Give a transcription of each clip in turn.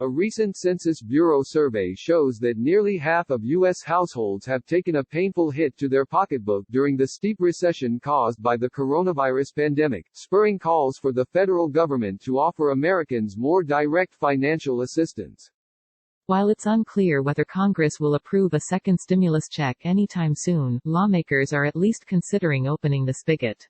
A recent Census Bureau survey shows that nearly half of U.S. households have taken a painful hit to their pocketbook during the steep recession caused by the coronavirus pandemic, spurring calls for the federal government to offer Americans more direct financial assistance. While it's unclear whether Congress will approve a second stimulus check anytime soon, lawmakers are at least considering opening the spigot.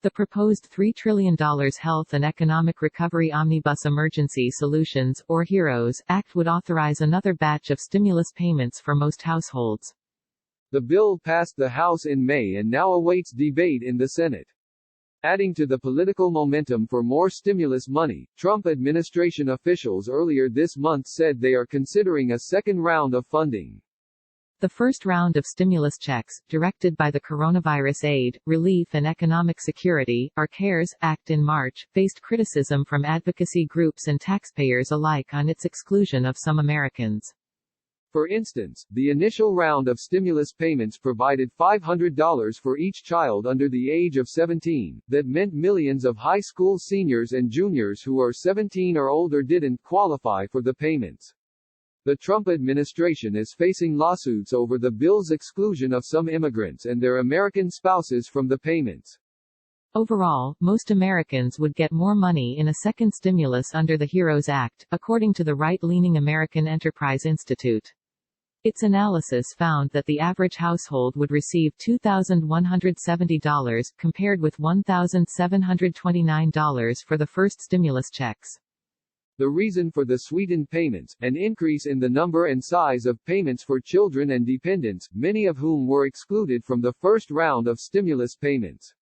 The proposed $3 trillion Health and Economic Recovery Omnibus Emergency Solutions, or HEROES, Act would authorize another batch of stimulus payments for most households. The bill passed the House in May and now awaits debate in the Senate. Adding to the political momentum for more stimulus money, Trump administration officials earlier this month said they are considering a second round of funding. The first round of stimulus checks, directed by the Coronavirus Aid, Relief and Economic Security, or CARES Act in March, faced criticism from advocacy groups and taxpayers alike on its exclusion of some Americans. For instance, the initial round of stimulus payments provided $500 for each child under the age of 17, that meant millions of high school seniors and juniors who are 17 or older didn't qualify for the payments. The Trump administration is facing lawsuits over the bill's exclusion of some immigrants and their American spouses from the payments. Overall, most Americans would get more money in a second stimulus under the HEROES Act, according to the right-leaning American Enterprise Institute. Its analysis found that the average household would receive $2,170, compared with $1,729 for the first stimulus checks. The reason for the sweetened payments, an increase in the number and size of payments for children and dependents, many of whom were excluded from the first round of stimulus payments.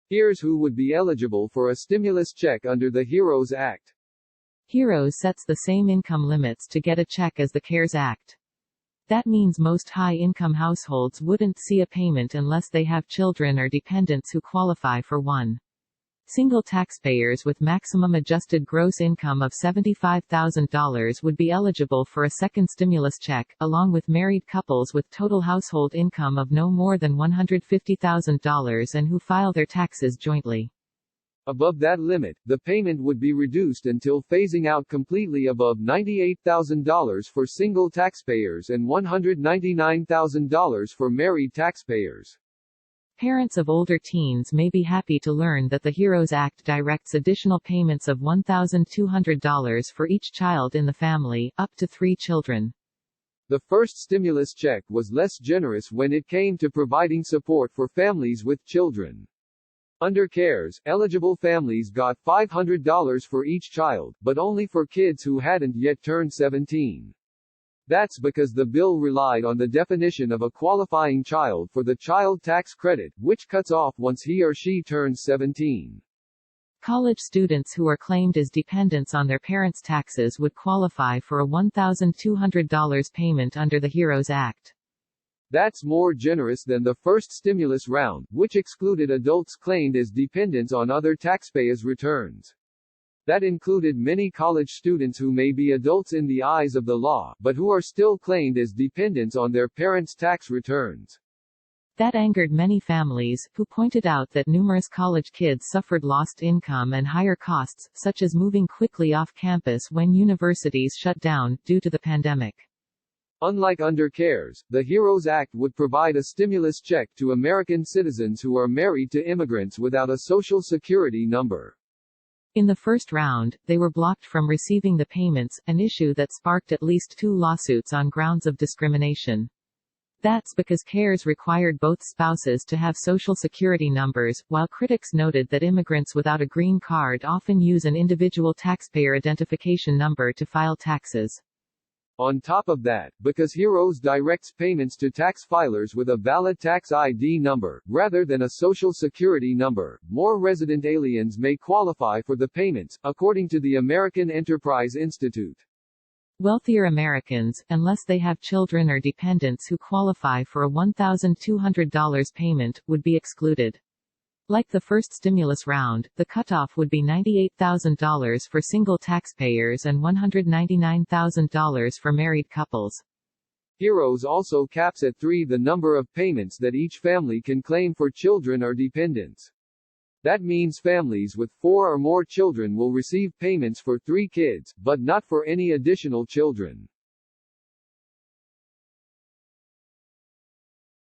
Here's who would be eligible for a stimulus check under the HEROES Act. HEROES sets the same income limits to get a check as the CARES Act. That means most high-income households wouldn't see a payment unless they have children or dependents who qualify for one. Single taxpayers with maximum adjusted gross income of $75,000 would be eligible for a second stimulus check, along with married couples with total household income of no more than $150,000 and who file their taxes jointly. Above that limit, the payment would be reduced until phasing out completely above $98,000 for single taxpayers and $199,000 for married taxpayers. Parents of older teens may be happy to learn that the HEROES Act directs additional payments of $1,200 for each child in the family, up to 3 children. The first stimulus check was less generous when it came to providing support for families with children. Under CARES, eligible families got $500 for each child, but only for kids who hadn't yet turned 17. That's because the bill relied on the definition of a qualifying child for the child tax credit, which cuts off once he or she turns 17. College students who are claimed as dependents on their parents' taxes would qualify for a $1,200 payment under the HEROES Act. That's more generous than the first stimulus round, which excluded adults claimed as dependents on other taxpayers' returns. That included many college students who may be adults in the eyes of the law, but who are still claimed as dependents on their parents' tax returns. That angered many families, who pointed out that numerous college kids suffered lost income and higher costs, such as moving quickly off campus when universities shut down, due to the pandemic. Unlike under CARES, the HEROES Act would provide a stimulus check to American citizens who are married to immigrants without a Social Security number. In the first round, they were blocked from receiving the payments, an issue that sparked at least 2 lawsuits on grounds of discrimination. That's because CARES required both spouses to have Social Security numbers, while critics noted that immigrants without a green card often use an individual taxpayer identification number to file taxes. On top of that, because HEROES directs payments to tax filers with a valid tax ID number, rather than a Social Security number, more resident aliens may qualify for the payments, according to the American Enterprise Institute. Wealthier Americans, unless they have children or dependents who qualify for a $1,200 payment, would be excluded. Like the first stimulus round, the cutoff would be $98,000 for single taxpayers and $199,000 for married couples. HEROES also caps at 3 the number of payments that each family can claim for children or dependents. That means families with 4 or more children will receive payments for 3 kids, but not for any additional children.